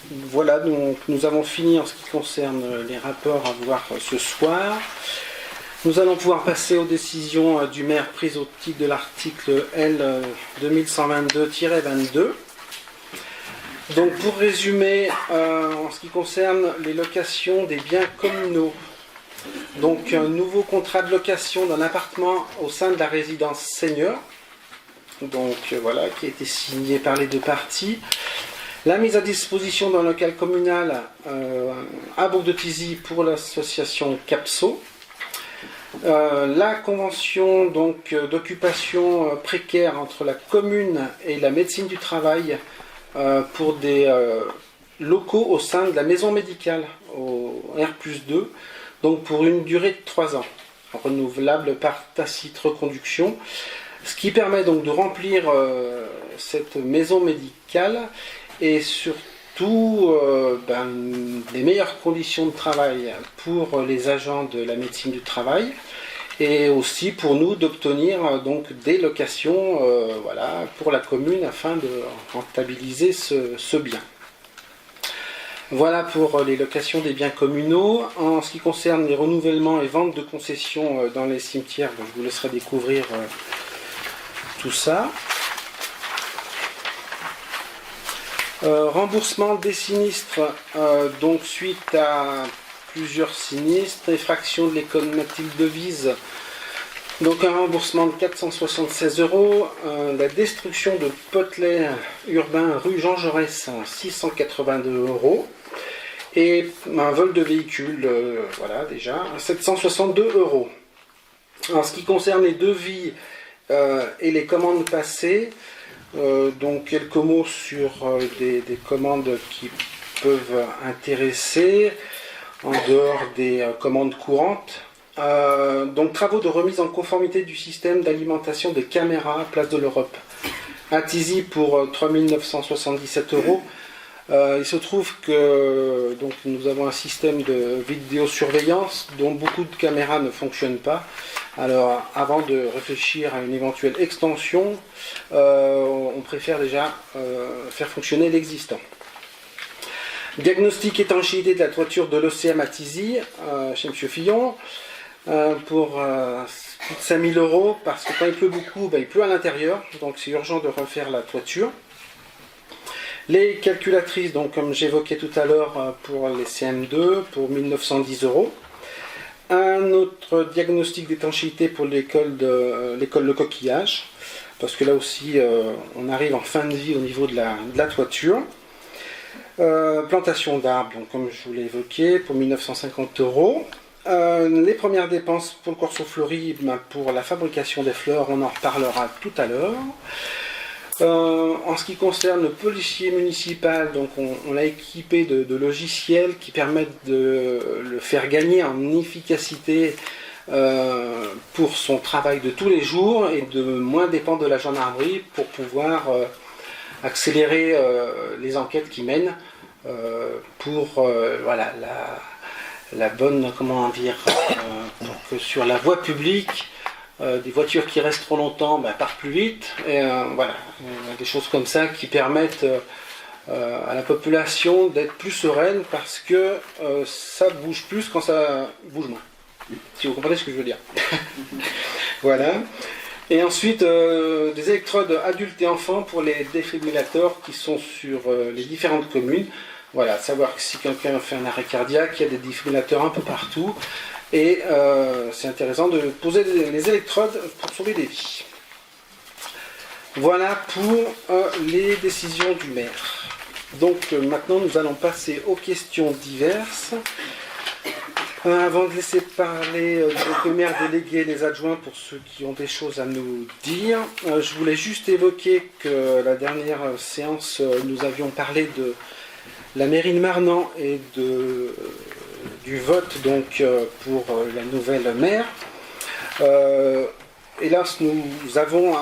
Voilà, donc nous avons fini en ce qui concerne les rapports à voir ce soir. Nous allons pouvoir passer aux décisions du maire prises au titre de l'article L 2122-22. Donc pour résumer, en ce qui concerne les locations des biens communaux, donc un nouveau contrat de location d'un appartement au sein de la résidence senior, donc voilà, qui a été signé par les deux parties. La mise à disposition d'un local communal à Bourg-de-Thizy pour l'association CAPSO. La convention donc d'occupation précaire entre la commune et la médecine du travail pour des locaux au sein de la maison médicale au R+2, donc pour une durée de 3 ans, renouvelable par tacite reconduction, ce qui permet donc de remplir cette maison médicale et surtout les meilleures conditions de travail pour les agents de la médecine du travail, et aussi pour nous d'obtenir donc des locations pour la commune afin de rentabiliser ce bien. Voilà pour les locations des biens communaux. En ce qui concerne les renouvellements et ventes de concessions dans les cimetières, je vous laisserai découvrir tout ça. Remboursement des sinistres, donc suite à plusieurs sinistres, effraction de l'école Mathilde Devise, donc un remboursement de 476 €, la destruction de potelets urbains rue Jean Jaurès, 682 €, et un vol de véhicule, déjà, 762 €. En ce qui concerne les devis et les commandes passées, donc quelques mots sur des commandes qui peuvent intéresser en dehors des commandes courantes. Donc travaux de remise en conformité du système d'alimentation des caméras Place de l'Europe à Thizy pour 3 977 €. Il se trouve que donc, nous avons un système de vidéosurveillance dont beaucoup de caméras ne fonctionnent pas. Alors avant de réfléchir à une éventuelle extension, on préfère déjà faire fonctionner l'existant. Diagnostic étanchéité de la toiture de l'OCM à Thizy, chez M. Fillon, pour plus de 5 000 € parce que quand il pleut beaucoup, il pleut à l'intérieur, donc c'est urgent de refaire la toiture. Les calculatrices, donc comme j'évoquais tout à l'heure, pour les CM2, pour 1 910 €. Un autre diagnostic d'étanchéité pour l'école Le Coquillage, parce que là aussi on arrive en fin de vie au niveau de la toiture. Plantation d'arbres, donc comme je vous l'ai évoqué, pour 1950 €. Les premières dépenses pour le Corso Fleury, pour la fabrication des fleurs, on en reparlera tout à l'heure. En ce qui concerne le policier municipal, donc on l'a équipé de logiciels qui permettent de le faire gagner en efficacité pour son travail de tous les jours et de moins dépendre de la gendarmerie pour pouvoir accélérer les enquêtes qu'il mène pour voilà, la bonne, comment dire, pour que sur la voie publique, des voitures qui restent trop longtemps partent plus vite, et voilà, des choses comme ça qui permettent à la population d'être plus sereine parce que ça bouge plus quand ça bouge moins. Si vous comprenez ce que je veux dire. Voilà. Et ensuite, des électrodes adultes et enfants pour les défibrillateurs qui sont sur les différentes communes. Voilà, savoir que si quelqu'un fait un arrêt cardiaque, il y a des défibrillateurs un peu partout. Et c'est intéressant de poser les électrodes pour sauver des vies. Voilà pour les décisions du maire. Donc maintenant, nous allons passer aux questions diverses. Avant de laisser parler les maires délégués et les adjoints pour ceux qui ont des choses à nous dire, je voulais juste évoquer que la dernière séance, nous avions parlé de la mairie de Marnant et du vote donc, pour la nouvelle maire. Hélas, nous avons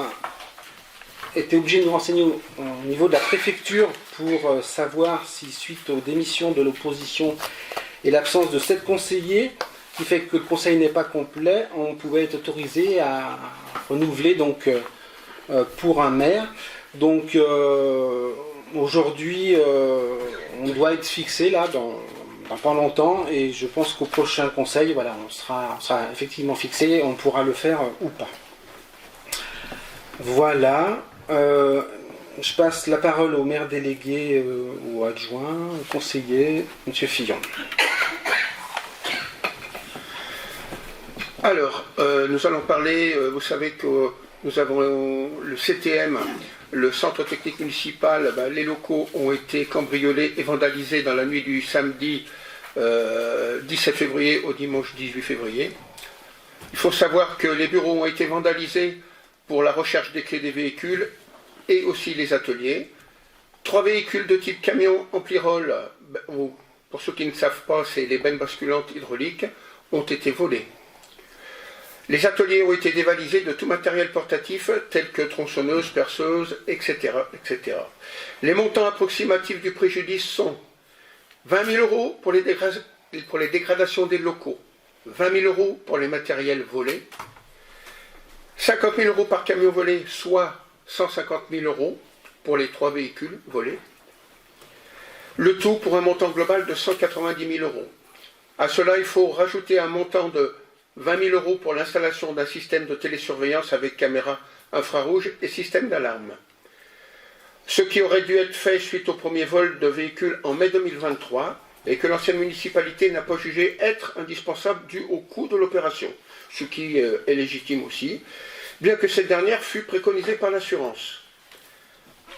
été obligés de nous renseigner au niveau de la préfecture pour savoir si, suite aux démissions de l'opposition et l'absence de 7 conseillers, qui fait que le conseil n'est pas complet, on pouvait être autorisé à renouveler donc, pour un maire. Donc aujourd'hui, on doit être fixé là dans pas longtemps, et je pense qu'au prochain conseil, voilà, on sera effectivement fixé, on pourra le faire ou pas. Voilà. Je passe la parole au maire délégué, au adjoint, au conseiller, M. Fillon. Alors, nous allons parler, vous savez que nous avons le CTM, le centre technique municipal, les locaux ont été cambriolés et vandalisés dans la nuit du samedi 17 février au dimanche 18 février. Il faut savoir que les bureaux ont été vandalisés pour la recherche des clés des véhicules et aussi les ateliers. 3 véhicules de type camion ampli-roll, pour ceux qui ne savent pas, c'est les bennes basculantes hydrauliques, ont été volés. Les ateliers ont été dévalisés de tout matériel portatif, tel que tronçonneuses, perceuses, etc., etc. Les montants approximatifs du préjudice sont 20 000 € pour les dégradations des locaux, 20 000 € pour les matériels volés, 50 000 € par camion volé, soit 150 000 € pour les 3 véhicules volés. Le tout pour un montant global de 190 000 €. À cela, il faut rajouter un montant de 20 000 € pour l'installation d'un système de télésurveillance avec caméra infrarouge et système d'alarme. Ce qui aurait dû être fait suite au premier vol de véhicules en mai 2023 et que l'ancienne municipalité n'a pas jugé être indispensable dû au coût de l'opération, ce qui est légitime aussi, bien que cette dernière fût préconisée par l'assurance.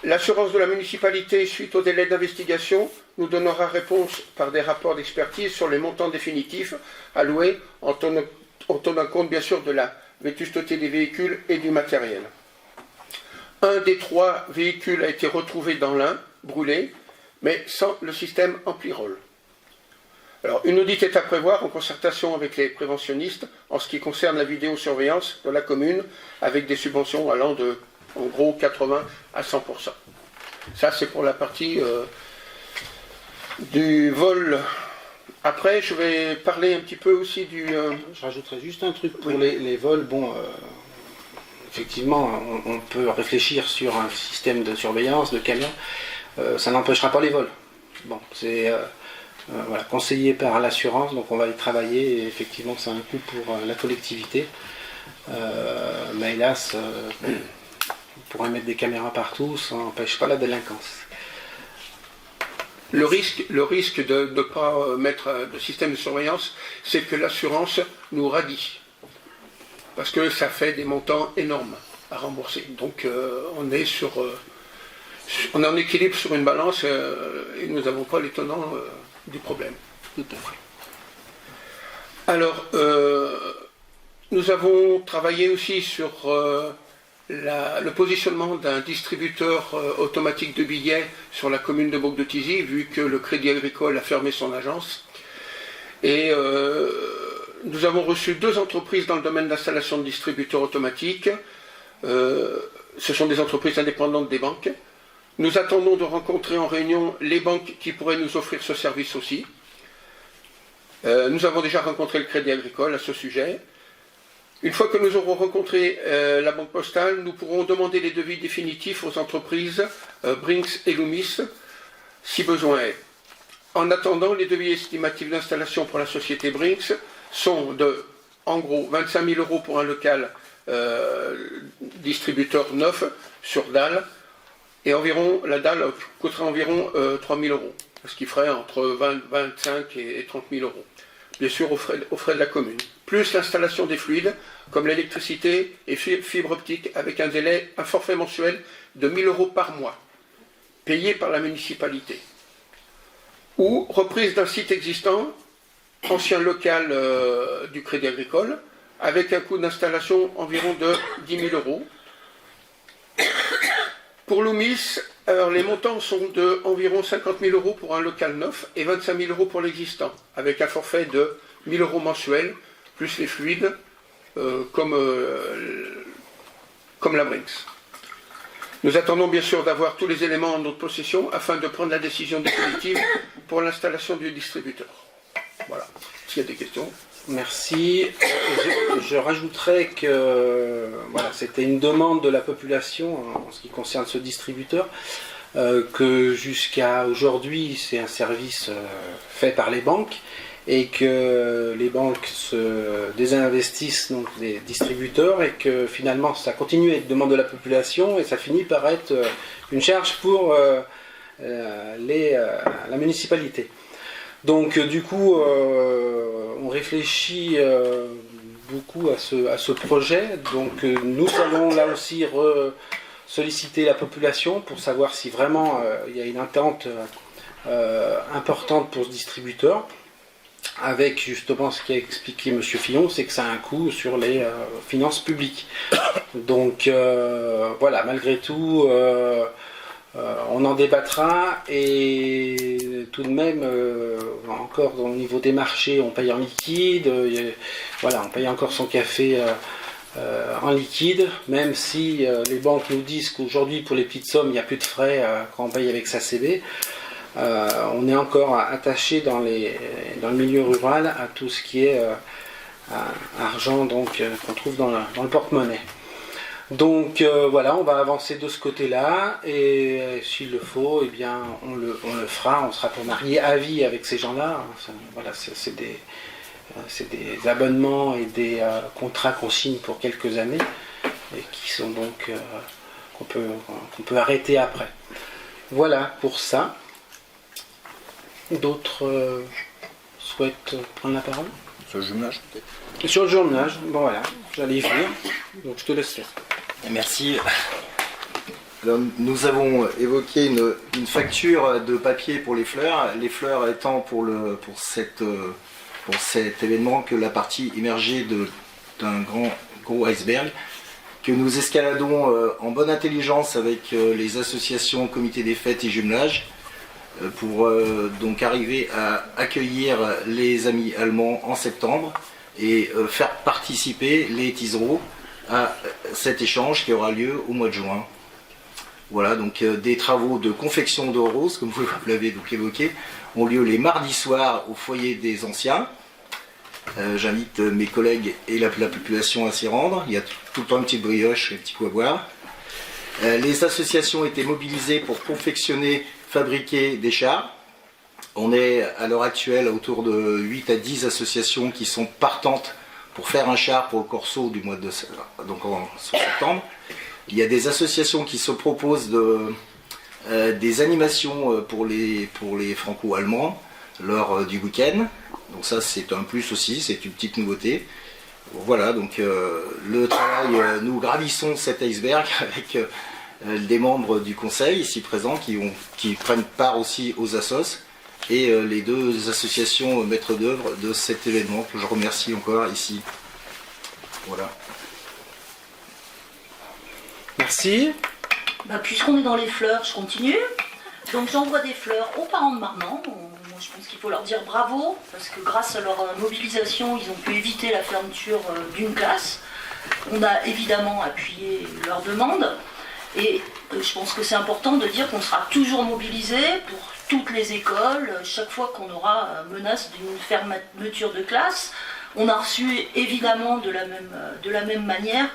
L'assurance de la municipalité, suite au délai d'investigation, nous donnera réponse par des rapports d'expertise sur les montants définitifs alloués en tenant compte bien sûr de la vétusteté des véhicules et du matériel. Un des 3 véhicules a été retrouvé dans l'Ain, brûlé, mais sans le système ampli-roll. Alors, une audit est à prévoir en concertation avec les préventionnistes en ce qui concerne la vidéosurveillance de la commune, avec des subventions allant de, en gros, 80 à 100%. Ça, c'est pour la partie du vol. Après, je vais parler un petit peu aussi du... Je rajouterai juste un truc pour les vols. Bon, effectivement, on peut réfléchir sur un système de surveillance, de caméra. Ça n'empêchera pas les vols. Bon, c'est voilà, conseillé par l'assurance, donc on va y travailler. Et effectivement, c'est un coût pour la collectivité. Mais hélas, on pourrait mettre des caméras partout, ça n'empêche pas la délinquance. Le risque de ne pas mettre de système de surveillance, c'est que l'assurance nous radie. Parce que ça fait des montants énormes à rembourser. Donc on est sur on est en équilibre sur une balance et nous n'avons pas les tenants du problème. Tout à fait. Alors, nous avons travaillé aussi sur le positionnement d'un distributeur automatique de billets sur la commune de Bouc-de-Tizy, vu que le Crédit Agricole a fermé son agence. Et nous avons reçu 2 entreprises dans le domaine d'installation de distributeurs automatiques. Ce sont des entreprises indépendantes des banques. Nous attendons de rencontrer en réunion les banques qui pourraient nous offrir ce service aussi. Nous avons déjà rencontré le Crédit Agricole à ce sujet. Une fois que nous aurons rencontré la Banque Postale, nous pourrons demander les devis définitifs aux entreprises Brinks et Loomis, si besoin est. En attendant, les devis estimatifs d'installation pour la société Brinks sont de, en gros, 25 000 € pour un local distributeur neuf sur dalle, et la dalle coûtera environ 3 000 €, ce qui ferait entre 25 et 30 000 €. Bien sûr aux frais de la commune. Plus l'installation des fluides, comme l'électricité et fibre optique, avec un forfait mensuel de 1 000 € par mois, payé par la municipalité. Ou reprise d'un site existant, ancien local du Crédit Agricole, avec un coût d'installation environ de 10 000 €. Pour Loomis, alors les montants sont de environ 50 000 € pour un local neuf et 25 000 € pour l'existant, avec un forfait de 1 000 € mensuel, plus les fluides, comme la Brinks. Nous attendons bien sûr d'avoir tous les éléments en notre possession afin de prendre la décision définitive pour l'installation du distributeur. Voilà, s'il y a des questions. Merci. Je rajouterais que voilà, c'était une demande de la population en ce qui concerne ce distributeur, que jusqu'à aujourd'hui c'est un service fait par les banques et que les banques se désinvestissent donc des distributeurs et que finalement ça continue à être demande de la population et ça finit par être une charge pour la municipalité. Donc du coup, on réfléchit beaucoup à ce projet. Donc nous allons là aussi solliciter la population pour savoir si vraiment il y a une attente importante pour ce distributeur. Avec justement ce qu'a expliqué M. Fillon, c'est que ça a un coût sur les finances publiques. Donc voilà, malgré tout... on en débattra et tout de même, encore au niveau des marchés, on paye en liquide, voilà, on paye encore son café en liquide, même si les banques nous disent qu'aujourd'hui pour les petites sommes il n'y a plus de frais quand on paye avec sa CB. On est encore attaché dans le milieu rural à tout ce qui est argent donc, qu'on trouve dans le porte-monnaie. Donc voilà, on va avancer de ce côté-là et s'il le faut, eh bien, on le fera, on sera pour marier à vie avec ces gens-là. Enfin, voilà, c'est des abonnements et des contrats qu'on signe pour quelques années et qui sont donc qu'on peut arrêter après. Voilà pour ça. D'autres souhaitent prendre la parole ? Sur le jumelage peut-être. Sur le jumelage, bon voilà, j'allais y venir, donc je te laisse faire. Merci. Alors, nous avons évoqué une facture de papier pour les fleurs étant pour cet événement que la partie immergée d'un gros iceberg, que nous escaladons en bonne intelligence avec les associations Comité des Fêtes et Jumelage, pour donc arriver à accueillir les amis allemands en septembre et faire participer les Tisereaux à cet échange qui aura lieu au mois de juin. Voilà, donc des travaux de confection de roses, comme vous l'avez donc évoqué, ont lieu les mardis soirs au foyer des anciens. J'invite mes collègues et la population à s'y rendre. Il y a tout le temps une petite brioche et un petit coup à boire. Les associations étaient mobilisées pour confectionner, fabriquer des chars. On est à l'heure actuelle autour de 8 à 10 associations qui sont partantes pour faire un char pour le Corso du mois de septembre. Il y a des associations qui se proposent des animations pour les franco-allemands lors du week-end. Donc ça c'est un plus aussi, c'est une petite nouveauté. Voilà, donc le travail, nous gravissons cet iceberg avec des membres du conseil ici présents qui prennent part aussi aux assos et les 2 associations maîtres d'œuvre de cet événement que je remercie encore ici. Voilà. Merci. Puisqu'on est dans les fleurs, je continue. Donc j'envoie des fleurs aux parents de Marmande. Moi je pense qu'il faut leur dire bravo, parce que grâce à leur mobilisation, ils ont pu éviter la fermeture d'une classe. On a évidemment appuyé leur demande. Et je pense que c'est important de dire qu'on sera toujours mobilisé pour toutes les écoles, chaque fois qu'on aura menace d'une fermeture de classe. On a reçu évidemment de la même manière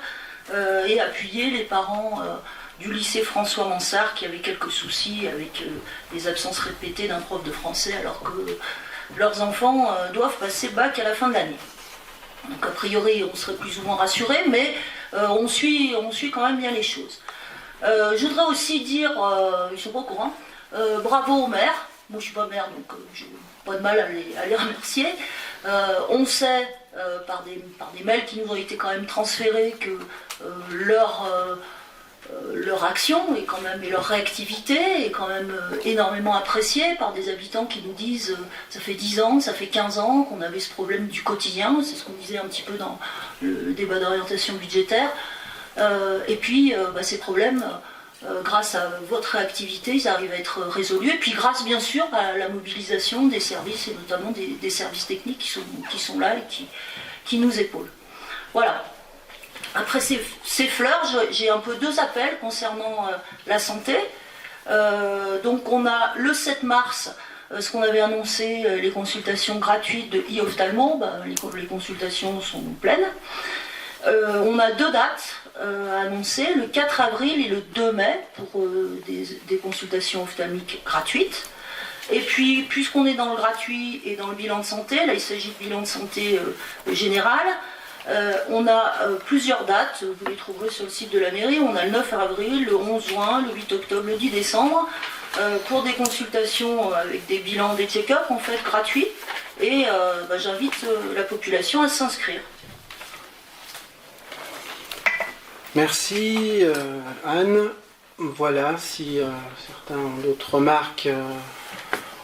et appuyé les parents du lycée François Mansart qui avaient quelques soucis avec des absences répétées d'un prof de français alors que leurs enfants doivent passer bac à la fin de l'année. Donc a priori on serait plus ou moins rassurés, mais on suit quand même bien les choses. Je voudrais aussi dire, ils ne sont pas au courant, bravo aux maires. Moi je ne suis pas maire donc je n'ai pas de mal à les remercier. On sait par des mails qui nous ont été quand même transférés que leur action et leur réactivité est quand même énormément appréciée par des habitants qui nous disent ça fait 10 ans, ça fait 15 ans qu'on avait ce problème du quotidien, c'est ce qu'on disait un petit peu dans le débat d'orientation budgétaire. Et puis ces problèmes, grâce à votre réactivité, ils arrivent à être résolus. Et puis grâce bien sûr à la mobilisation des services et notamment des services techniques qui sont là et qui nous épaulent. Voilà. Après ces fleurs, j'ai un peu 2 appels concernant la santé. Donc on a le 7 mars, ce qu'on avait annoncé, les consultations gratuites de e-ophtalmo, les consultations sont pleines. On a 2 dates annoncées, le 4 avril et le 2 mai pour des consultations ophtalmiques gratuites. Et puis, puisqu'on est dans le gratuit et dans le bilan de santé, là il s'agit de bilan de santé général, on a plusieurs dates, vous les trouverez sur le site de la mairie. On a le 9 avril, le 11 juin, le 8 octobre, le 10 décembre, pour des consultations avec des bilans, des check-ups en fait gratuits. Et j'invite la population à s'inscrire. Merci Anne. Voilà, si certains ont d'autres remarques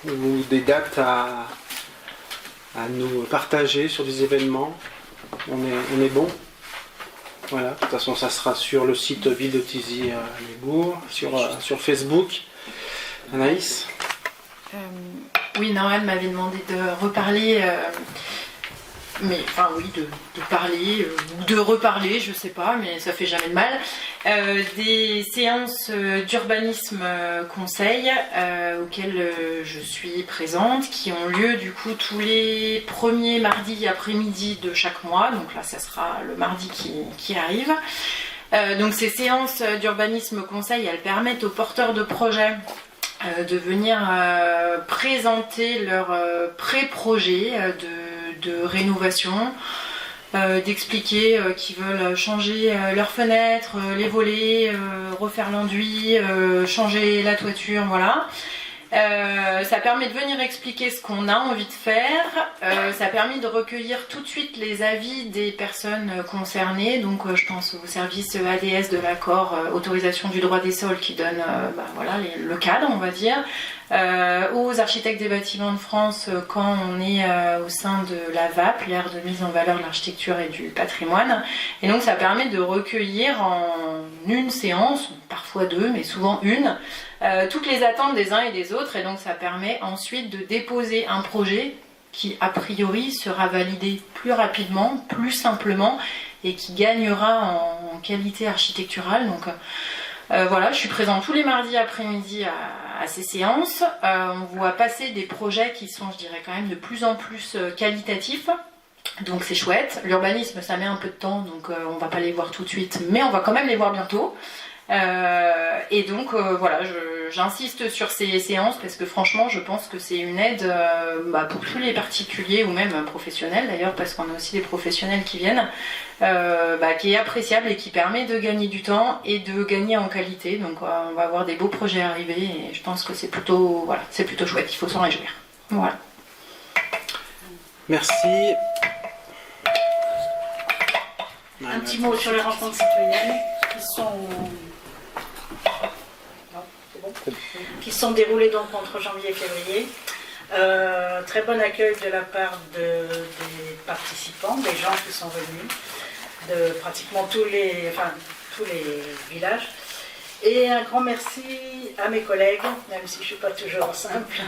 ou des dates à nous partager sur des événements, on est bon. Voilà, de toute façon ça sera sur le site Ville de Thizy-les-Bourgs, sur Facebook. Anaïs? Oui, Noël m'avait demandé de reparler, de parler ou de reparler, je sais pas, mais ça fait jamais de mal, des séances d'urbanisme conseil auxquelles je suis présente, qui ont lieu du coup tous les premiers mardis après-midi de chaque mois, donc là ça sera le mardi qui arrive. Donc ces séances d'urbanisme conseil, elles permettent aux porteurs de projets de venir présenter leur pré-projet de rénovation, d'expliquer qu'ils veulent changer leurs fenêtres, les volets, refaire l'enduit, changer la toiture, voilà. Ça permet de venir expliquer ce qu'on a envie de faire, ça permet de recueillir tout de suite les avis des personnes concernées, donc je pense au service ADS de l'accord autorisation du droit des sols qui donne le cadre on va dire, aux architectes des bâtiments de France quand on est au sein de la VAP, l'aire de mise en valeur de l'architecture et du patrimoine, et donc ça permet de recueillir en une séance, parfois 2 mais souvent une, toutes les attentes des uns et des autres, et donc ça permet ensuite de déposer un projet qui a priori sera validé plus rapidement, plus simplement, et qui gagnera en qualité architecturale. Donc voilà, je suis présente tous les mardis après-midi à ces séances. On voit passer des projets qui sont, je dirais, quand même de plus en plus qualitatifs. Donc c'est chouette. L'urbanisme, ça met un peu de temps, donc on va pas les voir tout de suite, mais on va quand même les voir bientôt. Et donc voilà, j'insiste sur ces séances parce que franchement je pense que c'est une aide pour tous les particuliers ou même professionnels d'ailleurs, parce qu'on a aussi des professionnels qui viennent, qui est appréciable et qui permet de gagner du temps et de gagner en qualité. Donc on va avoir des beaux projets arriver et je pense que c'est plutôt chouette, il faut s'en réjouir. Voilà. Merci. Un petit mot sur les rencontres citoyennes qui sont bon, qui se sont déroulés donc entre janvier et février. Très bon accueil de la part des participants, des gens qui sont venus, de pratiquement tous les villages. Et un grand merci à mes collègues, même si je ne suis pas toujours simple,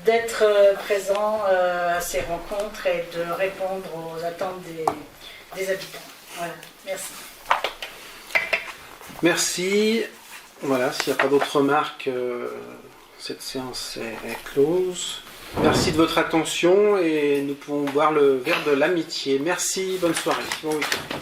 d'être présents à ces rencontres et de répondre aux attentes des habitants. Voilà, merci. Merci. Voilà, s'il n'y a pas d'autres remarques, cette séance est close. Merci de votre attention et nous pouvons boire le verre de l'amitié. Merci, bonne soirée, bon week-end.